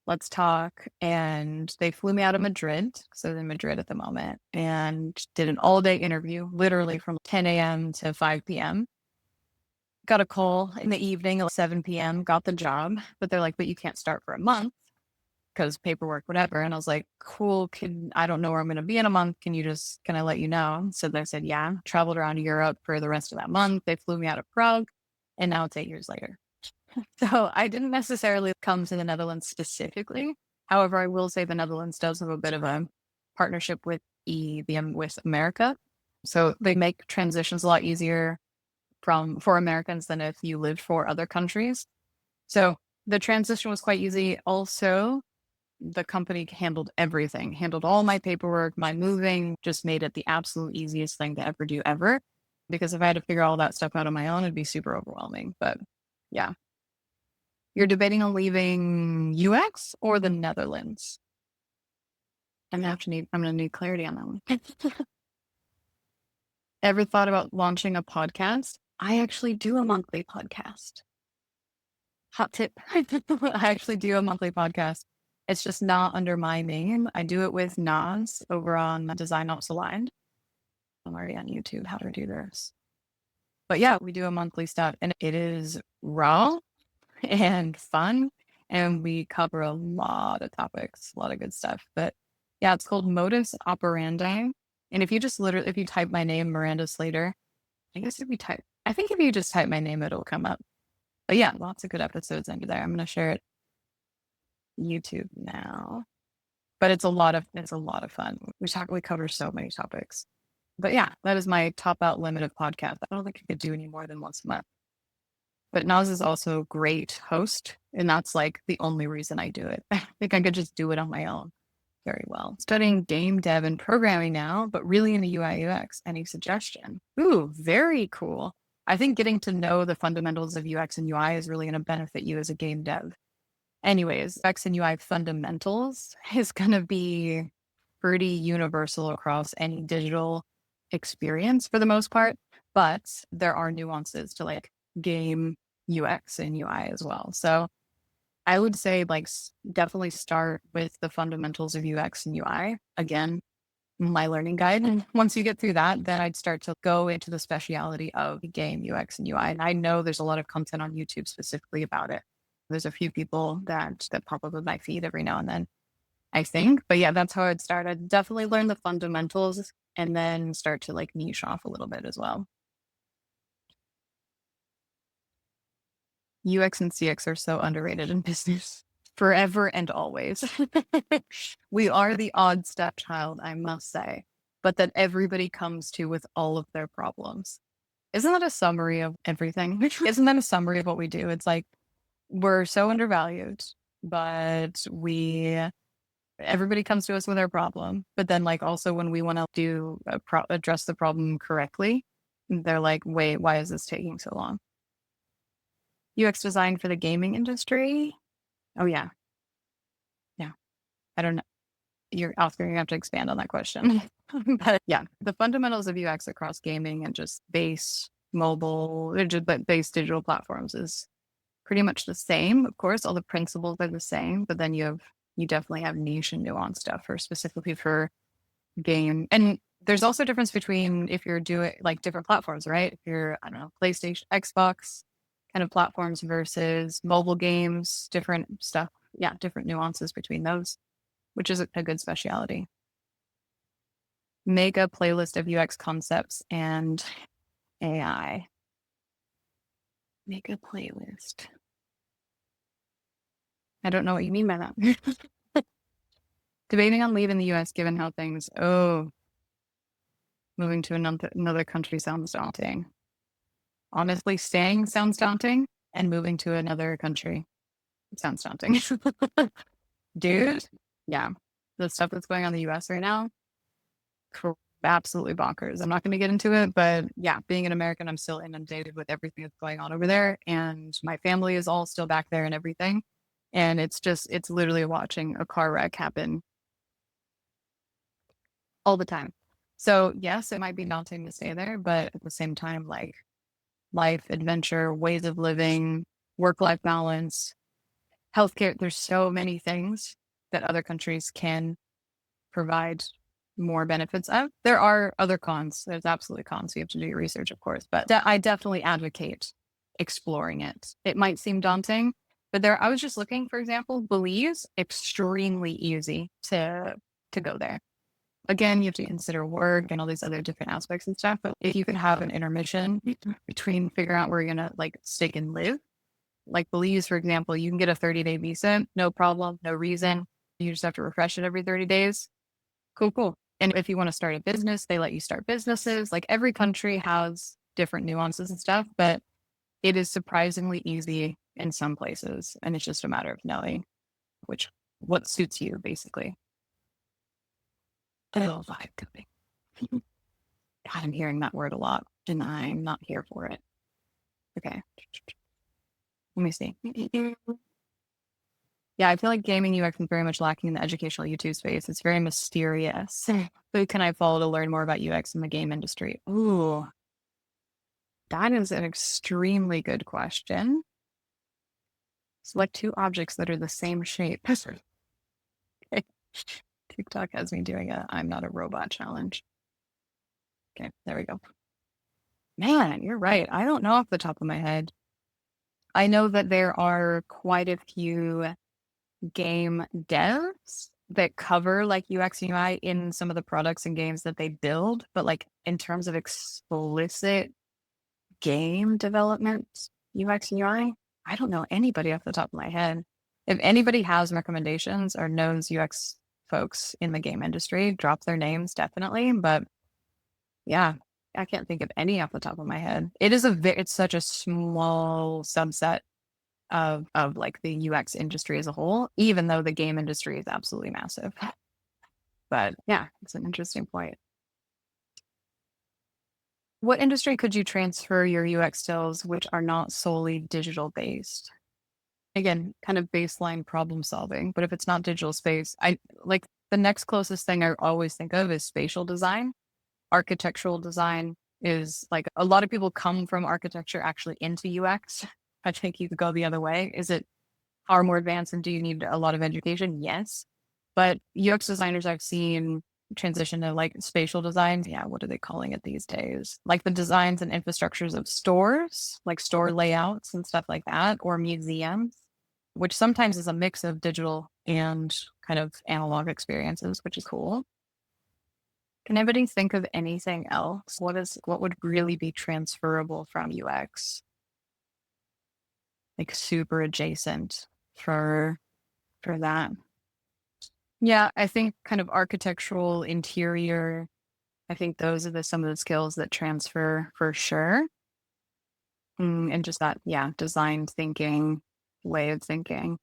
Let's talk. And they flew me out of Madrid. So I was in Madrid at the moment and did an all day interview, literally from 10 a.m. to 5 p.m. Got a call in the evening at 7 p.m., got the job, but they're like, but you can't start for a month because paperwork, whatever. And I was like, cool, I don't know where I'm going to be in a month. Can I let you know? So they said, yeah, traveled around Europe for the rest of that month. They flew me out of Prague and now it's 8 years later. So I didn't necessarily come to the Netherlands specifically. However, I will say the Netherlands does have a bit of a partnership with with America. So they make transitions a lot easier for Americans than if you lived for other countries. So the transition was quite easy. Also, the company handled everything, handled all my paperwork, my moving, just made it the absolute easiest thing to ever do ever. Because if I had to figure all that stuff out on my own, it'd be super overwhelming. But yeah. You're debating on leaving UX or the Netherlands? I'm gonna need clarity on that one. Ever thought about launching a podcast? I actually do a monthly podcast. Hot tip. I actually do a monthly podcast. It's just not under my name. I do it with Nas over on Design Ops Aligned. I'm already on YouTube. How to do this. But yeah, we do a monthly stuff and it is raw and fun. And we cover a lot of topics, a lot of good stuff. But yeah, it's called Modus Operandi. And if you just if you type my name, Miranda Slater, I guess if you type, I think if you just type my name, it'll come up. But yeah, lots of good episodes under there. I'm going to share it YouTube now. But it's a lot of fun. We cover so many topics. But yeah, that is my top out limit of podcast. I don't think I could do any more than once a month. But Nas is also a great host, and that's like the only reason I do it. I think I could just do it on my own very well. Studying game dev and programming now, but really in the UI UX. Any suggestion? Ooh, very cool. I think getting to know the fundamentals of UX and UI is really going to benefit you as a game dev. Anyways, UX and UI fundamentals is going to be pretty universal across any digital experience for the most part, but there are nuances to like game UX and UI as well. So I would say like definitely start with the fundamentals of UX and UI. Again, my learning guide. And once you get through that, then I'd start to go into the speciality of game UX and UI. And I know there's a lot of content on YouTube specifically about it. There's a few people that pop up in my feed every now and then, I think. But yeah, that's how I'd start. I'd definitely learn the fundamentals and then start to like niche off a little bit as well. UX and CX are so underrated in business forever and always. We are the odd stepchild, I must say, but that everybody comes to with all of their problems. Isn't that a summary of everything? Isn't that a summary of what we do? It's like we're so undervalued, but everybody comes to us with their problem. But then like also when we want to address the problem correctly, they're like, wait, why is this taking so long? UX design for the gaming industry. Oh yeah. Yeah. I don't know. Oscar, you have to expand on that question. But yeah, the fundamentals of UX across gaming and just base mobile, but base digital platforms is pretty much the same. Of course, all the principles are the same, but then you definitely have niche and nuanced stuff for specifically for game. And there's also a difference between if you're doing like different platforms, right? If you're, I don't know, PlayStation, Xbox kind of platforms versus mobile games, different stuff. Yeah, different nuances between those, which is a good specialty. Make a playlist of UX concepts and AI. Make a playlist. I don't know what you mean by that. Debating on leaving the US given how things, moving to another country sounds daunting. Honestly, staying sounds daunting and moving to another country sounds daunting. Dude, yeah. The stuff that's going on in the US right now, absolutely bonkers. I'm not going to get into it, but yeah, being an American, I'm still inundated with everything that's going on over there. And my family is all still back there and everything. And it's literally watching a car wreck happen all the time. So yes, it might be daunting to stay there, but at the same time, like life, adventure, ways of living, work-life balance, healthcare, there's so many things that other countries can provide more benefits of. There are other cons. There's absolutely cons. You have to do your research, of course, but I definitely advocate exploring it. It might seem daunting, but I was just looking, for example, Belize, extremely easy to go there. Again, you have to consider work and all these other different aspects and stuff. But if you could have an intermission between figuring out where you're going to like stick and live, like Belize, for example, you can get a 30-day visa, no problem, no reason. You just have to refresh it every 30 days. Cool. And if you want to start a business, they let you start businesses. Like every country has different nuances and stuff, but it is surprisingly easy in some places. And it's just a matter of knowing what suits you, basically. Oh, vibe coding. God, I'm hearing that word a lot, and I'm not here for it. Okay. Let me see. Yeah, I feel like gaming UX is very much lacking in the educational YouTube space. It's very mysterious. Who can I follow to learn more about UX in the game industry? Ooh, that is an extremely good question. Select two objects that are the same shape. Okay. TikTok has me doing a I'm not a robot challenge. Okay, there we go. Man, you're right. I don't know off the top of my head. I know that there are quite a few game devs that cover like UX and UI in some of the products and games that they build, but like in terms of explicit game development, UX and UI, I don't know anybody off the top of my head. If anybody has recommendations or knows UX folks in the game industry, drop their names definitely. But yeah, I can't think of any off the top of my head. It's such a small subset of like the UX industry as a whole, even though the game industry is absolutely massive. But yeah, it's an interesting point. What industry could you transfer your UX skills which are not solely digital based? Again, kind of baseline problem solving, but if it's not digital space, I like the next closest thing I always think of is spatial design. Architectural design is like a lot of people come from architecture actually into UX. I think you could go the other way. Is it far more advanced and do you need a lot of education? Yes. But UX designers I've seen transition to like spatial design. Yeah, what are they calling it these days? Like the designs and infrastructures of stores, like store layouts and stuff like that, or museums, which sometimes is a mix of digital and kind of analog experiences, which is cool. Can anybody think of anything else? What would really be transferable from UX? Like super adjacent for that. Yeah, I think kind of architectural, interior, I think those are some of the skills that transfer for sure. And just that, yeah, design thinking, way of thinking.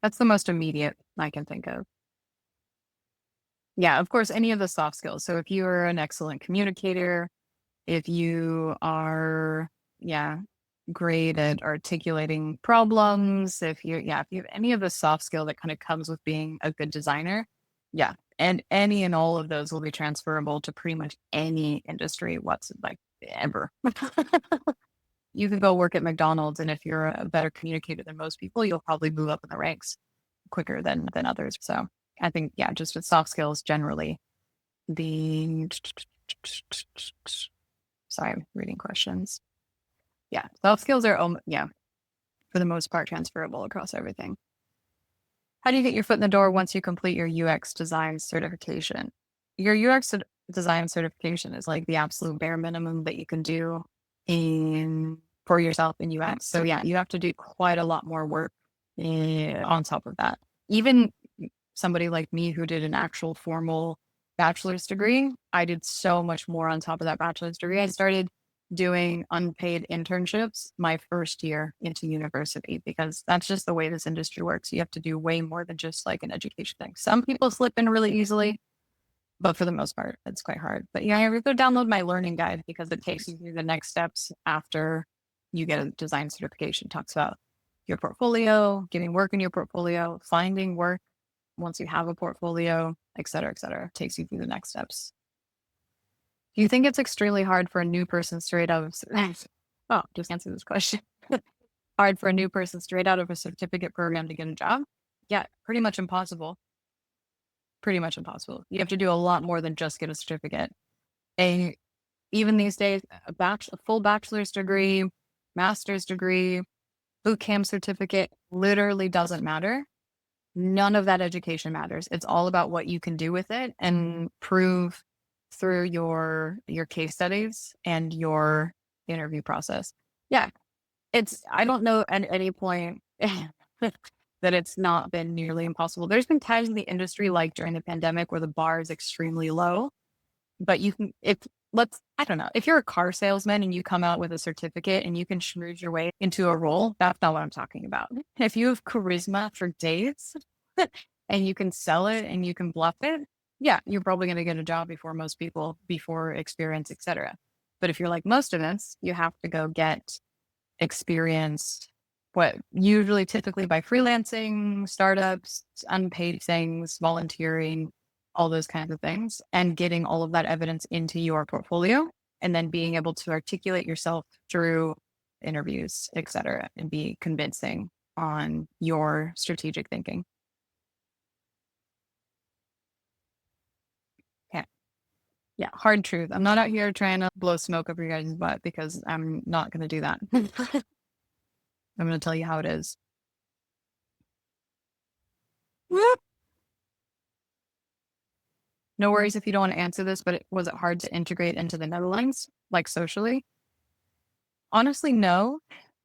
That's the most immediate I can think of. Yeah, of course, any of the soft skills. So if you're an excellent communicator, if you are, yeah, great at articulating problems, if you have any of the soft skill that kind of comes with being a good designer, yeah. And any and all of those will be transferable to pretty much any industry what's like ever. You can go work at McDonald's, and if you're a better communicator than most people, you'll probably move up in the ranks quicker than others. So I think, yeah, just with soft skills generally, the sorry, I'm reading questions. Yeah, soft skills are, yeah, for the most part, transferable across everything. How do you get your foot in the door once you complete your UX design certification? Your design certification is like the absolute bare minimum that you can do in for yourself in UX. So yeah, you have to do quite a lot more work on top of that. Even somebody like me who did an actual formal bachelor's degree, I did so much more on top of that bachelor's degree. I started doing unpaid internships my first year into university because that's just the way this industry works. You have to do way more than just like an education thing. Some people slip in really easily, but for the most part, it's quite hard. But yeah, I go download my learning guide because it takes you through the next steps after you get a design certification. It talks about your portfolio, getting work in your portfolio, finding work once you have a portfolio, et cetera, takes you through the next steps. Do you think it's extremely hard for a new person straight out of, oh, just answer this question. Hard for a new person straight out of a certificate program to get a job? Yeah, pretty much impossible. Pretty much impossible. You have to do a lot more than just get a certificate. And even these days, a full bachelor's degree, master's degree, boot camp certificate literally doesn't matter. None of that education matters. It's all about what you can do with it and prove through your case studies and your interview process. Yeah. I don't know at any point that it's not been nearly impossible. There's been times in the industry, like during the pandemic, where the bar is extremely low, but you can, I don't know, if you're a car salesman and you come out with a certificate and you can schmooze your way into a role, that's not what I'm talking about. If you have charisma for days and you can sell it and you can bluff it, yeah, you're probably going to get a job before most people, before experience, etc. But if you're like most of us, you have to go get experience, what usually typically by freelancing, startups, unpaid things, volunteering, all those kinds of things, and getting all of that evidence into your portfolio and then being able to articulate yourself through interviews, etc., and be convincing on your strategic thinking. Yeah. Yeah. Hard truth. I'm not out here trying to blow smoke up your guys' butt because I'm not going to do that. I'm going to tell you how it is. Whoop. No worries if you don't want to answer this, but was it hard to integrate into the Netherlands, like socially? Honestly, no,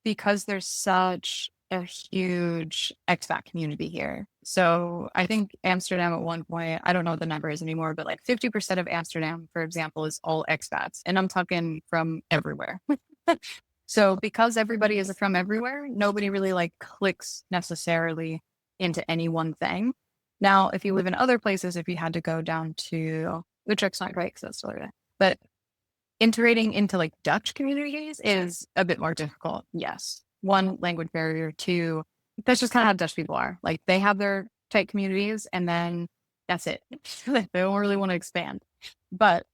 because there's such a huge expat community here. So I think Amsterdam at one point, I don't know what the number is anymore, but like 50% of Amsterdam, for example, is all expats. And I'm talking from everywhere. So because everybody is from everywhere, nobody really like clicks necessarily into any one thing. Now, if you live in other places, if you had to go down to Utrecht's not great because that's Florida, but integrating into like Dutch communities is a bit more difficult. Yes. One, language barrier. Two, that's just kind of how Dutch people are. Like they have their tight communities and then that's it. They don't really want to expand. But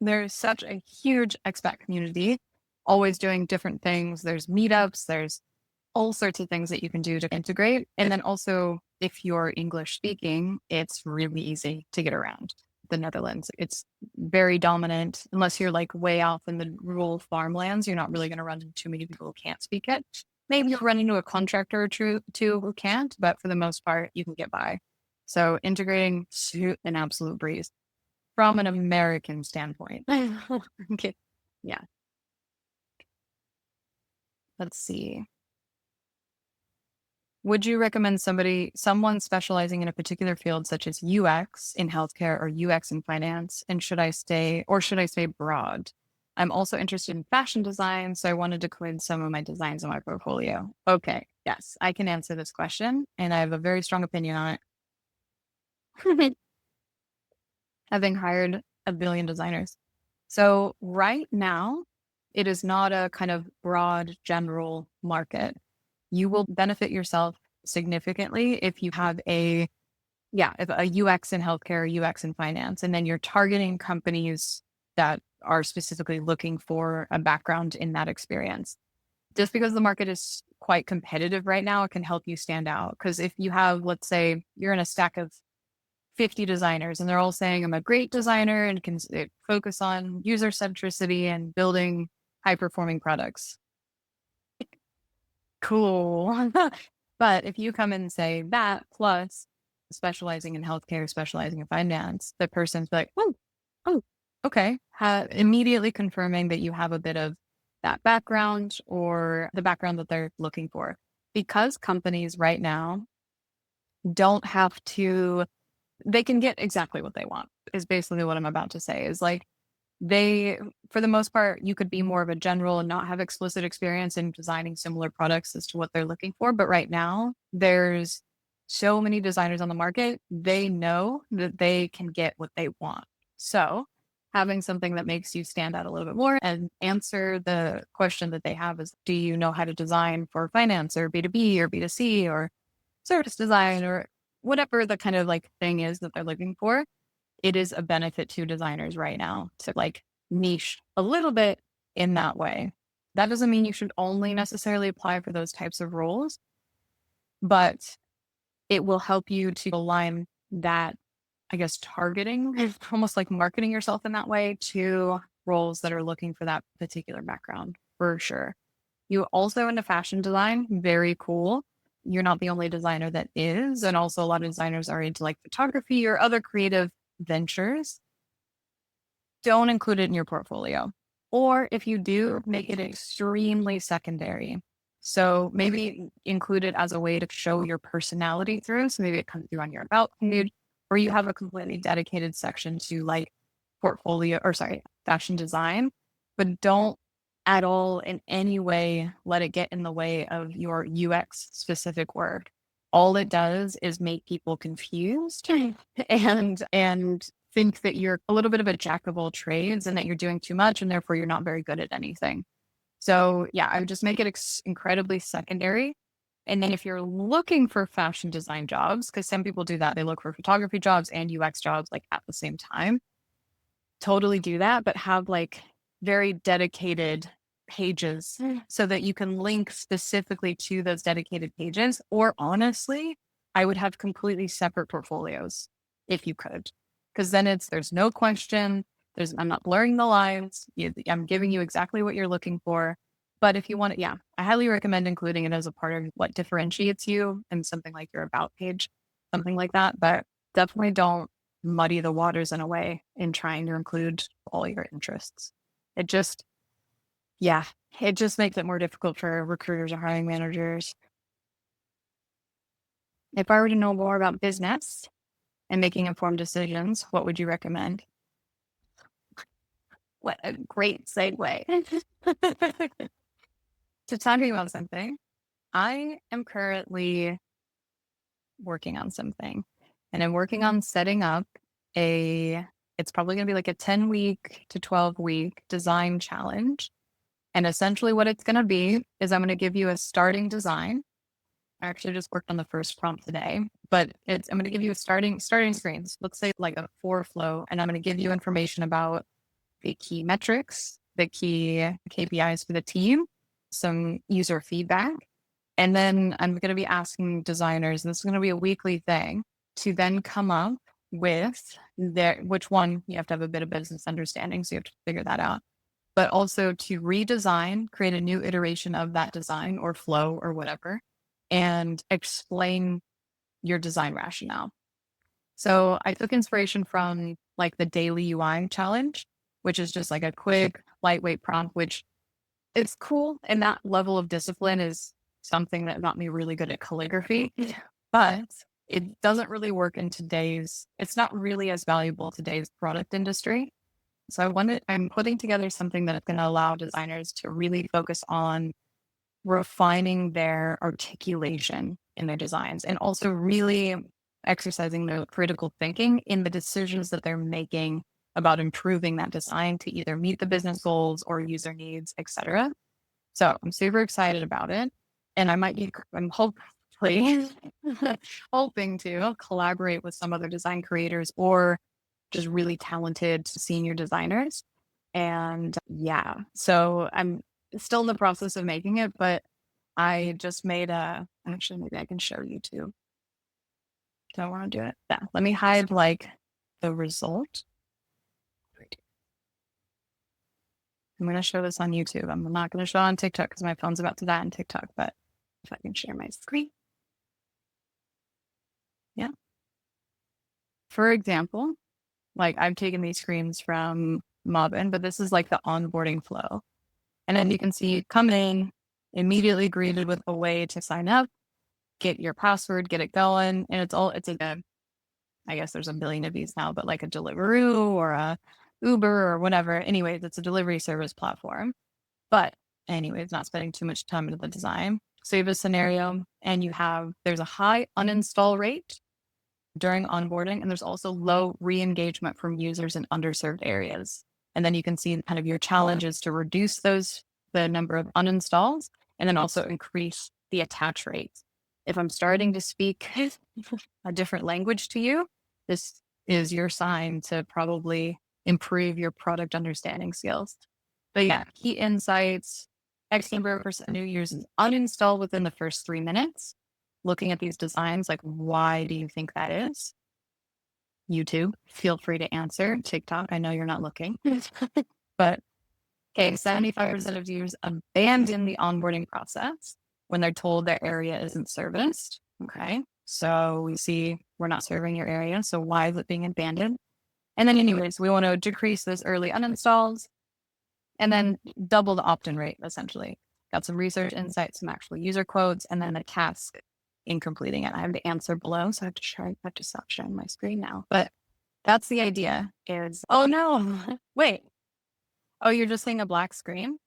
there's such a huge expat community, always doing different things. There's meetups, there's all sorts of things that you can do to integrate. And then also, if you're English speaking, it's really easy to get around the Netherlands. It's very dominant. Unless you're like way off in the rural farmlands, you're not really going to run into too many people who can't speak it. Maybe you'll run into a contractor or two who can't, but for the most part, you can get by. So integrating an absolute breeze from an American standpoint. Okay. Yeah. Let's see. Would you recommend someone specializing in a particular field such as UX in healthcare or UX in finance? And should I stay broad? I'm also interested in fashion design, so I wanted to include some of my designs in my portfolio. Okay, yes, I can answer this question, and I have a very strong opinion on it. Having hired a billion designers. So right now, it is not a kind of broad general market. You will benefit yourself significantly if you have if a UX in healthcare, UX in finance, and then you're targeting companies that are specifically looking for a background in that experience. Just because the market is quite competitive right now, it can help you stand out. Because if you have, let's say, you're in a stack of 50 designers and they're all saying, I'm a great designer and can focus on user centricity and building high performing products. Cool. But if you come in and say that plus specializing in healthcare, specializing in finance, the person's like, oh, okay. Immediately confirming that you have a bit of that background or the background that they're looking for. Because companies right now don't have to, they can get exactly what they want, is basically what I'm about to say. Is like, for the most part, you could be more of a general and not have explicit experience in designing similar products as to what they're looking for. But right now, there's so many designers on the market, they know that they can get what they want. So having something that makes you stand out a little bit more and answer the question that they have is, do you know how to design for finance or B2B or B2C or service design or whatever the kind of like thing is that they're looking for? It is a benefit to designers right now to like niche a little bit in that way. That doesn't mean you should only necessarily apply for those types of roles, but it will help you to align that, I guess, targeting, almost like marketing yourself in that way to roles that are looking for that particular background for sure. You also into fashion design, very cool. You're not the only designer that is. And also a lot of designers are into like photography or other creative ventures. Don't include it in your portfolio. Or if you do, make it extremely secondary. So maybe include it as a way to show your personality through. So maybe it comes through on your about page, or you have a completely dedicated section to like fashion design, but don't at all in any way let it get in the way of your UX specific work. All it does is make people confused and think that you're a little bit of a jack of all trades and that you're doing too much and therefore you're not very good at anything. So yeah, I would just make it incredibly secondary. And then if you're looking for fashion design jobs, because some people do that, they look for photography jobs and UX jobs like at the same time. Totally do that, but have like very dedicated pages so that you can link specifically to those dedicated pages. Or honestly, I would have completely separate portfolios if you could, because then there's no question. I'm not blurring the lines. I'm giving you exactly what you're looking for. But if you want it, yeah, I highly recommend including it as a part of what differentiates you and something like your about page, something like that. But definitely don't muddy the waters in a way in trying to include all your interests. It just, yeah, it just makes it more difficult for recruiters or hiring managers. If I were to know more about business and making informed decisions, what would you recommend? What a great segue to talking about something. I am currently working on something, and I'm working on setting up it's probably going to be like a 10-week to 12-week design challenge. And essentially what it's going to be is I'm going to give you a starting design. I actually just worked on the first prompt today, but I'm going to give you a starting screens. Let's say like a 4 flow, and I'm going to give you information about the key metrics, the key KPIs for the team, some user feedback. And then I'm going to be asking designers, and this is going to be a weekly thing, to then come up with which one you have to have a bit of business understanding. So you have to figure that out, but also to redesign, create a new iteration of that design or flow or whatever, and explain your design rationale. So I took inspiration from like the daily UI challenge, which is just like a quick, lightweight prompt, which is cool. And that level of discipline is something that got me really good at calligraphy, but it doesn't really work in it's not really as valuable today's product industry. So I'm putting together something that's going to allow designers to really focus on refining their articulation in their designs, and also really exercising their critical thinking in the decisions that they're making about improving that design to either meet the business goals or user needs, etc. So I'm super excited about it. And I'm hopefully hoping to collaborate with some other design creators or just really talented senior designers. And yeah, so I'm still in the process of making it, but I just actually, maybe I can show you too. Do I want to do it? Yeah. Let me hide like the result. I'm going to show this on YouTube. I'm not going to show it on TikTok because my phone's about to die on TikTok, but if I can share my screen. Yeah. For example, like I've taken these screens from Mobbin, but this is like the onboarding flow. And then you can see come in, immediately greeted with a way to sign up, get your password, get it going. And I guess there's a billion of these now, but like a Deliveroo or a Uber or whatever. Anyways, it's a delivery service platform. But anyways, not spending too much time into the design. So you have a scenario and there's a high uninstall rate during onboarding, and there's also low re-engagement from users in underserved areas. And then you can see kind of your challenges to reduce the number of uninstalls, and then also increase the attach rate. If I'm starting to speak a different language to you, this is your sign to probably improve your product understanding skills. But yeah, key insights, X number of percent new users uninstall within the first 3 minutes. Looking at these designs, like, why do you think that is? YouTube, feel free to answer. TikTok, I know you're not looking. But okay, 75% of users abandon the onboarding process when they're told their area isn't serviced. Okay, so we see we're not serving your area. So why is it being abandoned? And then anyways, we want to decrease those early uninstalls and then double the opt-in rate, essentially. Got some research insights, some actual user quotes, and then the task in completing it. I have the answer below, so I have to stop sharing my screen now. But that's the idea is, oh no, wait. Oh, you're just seeing a black screen?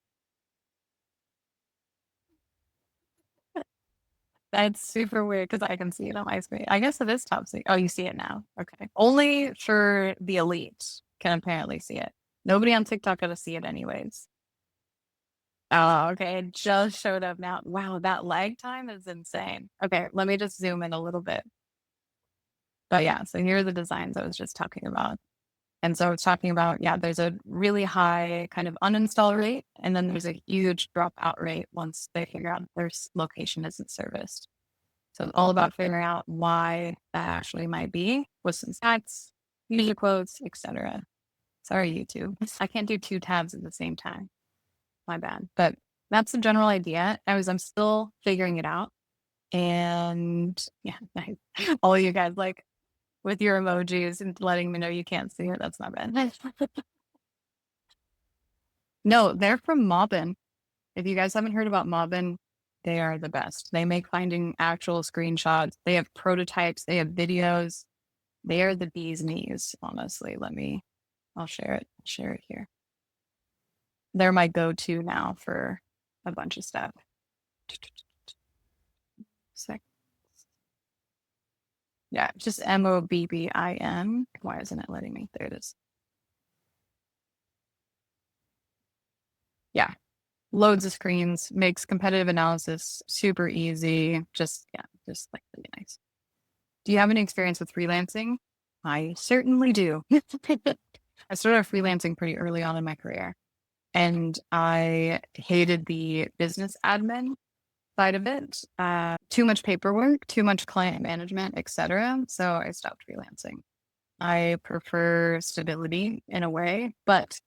That's super weird because I can see it on my screen. I guess it is top secret. Oh, you see it now. Okay. Only for the elite can apparently see it. Nobody on TikTok gonna see it anyways. Oh, okay. It just showed up now. Wow, that lag time is insane. Okay, let me just zoom in a little bit. But yeah, so here are the designs I was just talking about. And so it's talking about, yeah, there's a really high kind of uninstall rate, and then there's a huge dropout rate once they figure out their location isn't serviced. So it's all about figuring out why that actually might be with some stats, user quotes, etc. Sorry, YouTube. I can't do two tabs at the same time. My bad. But that's the general idea. I'm still figuring it out. And yeah, all you guys like with your emojis and letting me know you can't see it. That's not bad. No, they're from Mobbin. If you guys haven't heard about Mobbin, they are the best. They make finding actual screenshots. They have prototypes. They have videos. They are the bee's knees, honestly. I'll share it. Share it here. They're my go-to now for a bunch of stuff. Yeah, just Mobbin. Why isn't it letting me? There it is. Yeah, loads of screens, makes competitive analysis super easy. Just like really nice. Do you have any experience with freelancing? I certainly do. I started freelancing pretty early on in my career, and I hated the business admin side of it. Too much paperwork, too much client management, etc. So I stopped freelancing. I prefer stability in a way, but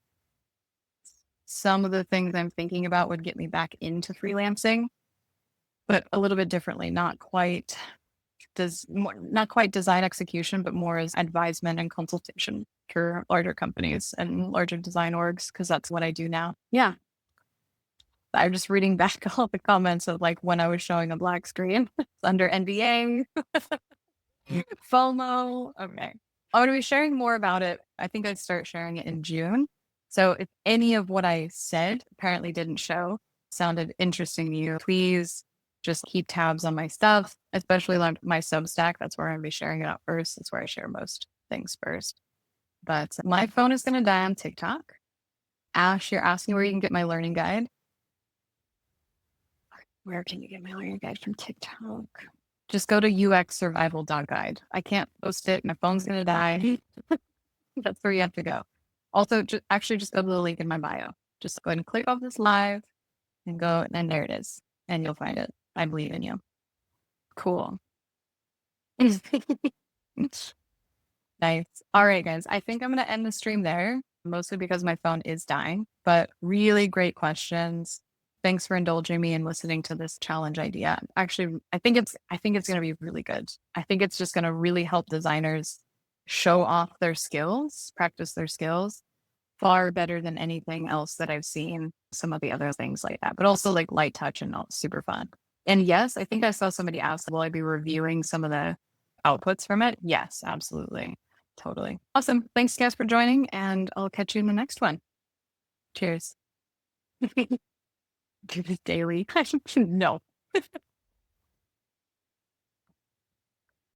some of the things I'm thinking about would get me back into freelancing, but a little bit differently. Not quite design execution, but more as advisement and consultation for larger companies and larger design orgs, because that's what I do now. Yeah. I'm just reading back all the comments of like when I was showing a black screen. It's under NDA, FOMO. Okay. I'm going to be sharing more about it. I think I'd start sharing it in June. So if any of what I said apparently didn't show, sounded interesting to you, please just keep tabs on my stuff, especially on my Substack. That's where I'm going to be sharing it out first. That's where I share most things first. But my phone is going to die on TikTok. Ash, you're asking where you can get my learning guide. Where can you get my learning guide from TikTok? Just go to uxsurvival.guide. I can't post it. My phone's going to die. That's where you have to go. Also, just go to the link in my bio. Just go ahead and click off this live and go, and there it is. And you'll find it. I believe in you. Cool. Nice. All right, guys. I think I'm going to end the stream there, mostly because my phone is dying, but really great questions. Thanks for indulging me and listening to this challenge idea. Actually, I think it's going to be really good. I think it's just going to really help designers show off their skills, practice their skills far better than anything else that I've seen. Some of the other things like that, but also like light touch and all super fun. And yes, I think I saw somebody ask, will I be reviewing some of the outputs from it? Yes, absolutely. Totally. Awesome. Thanks guys for joining, and I'll catch you in the next one. Cheers. Do this daily. No.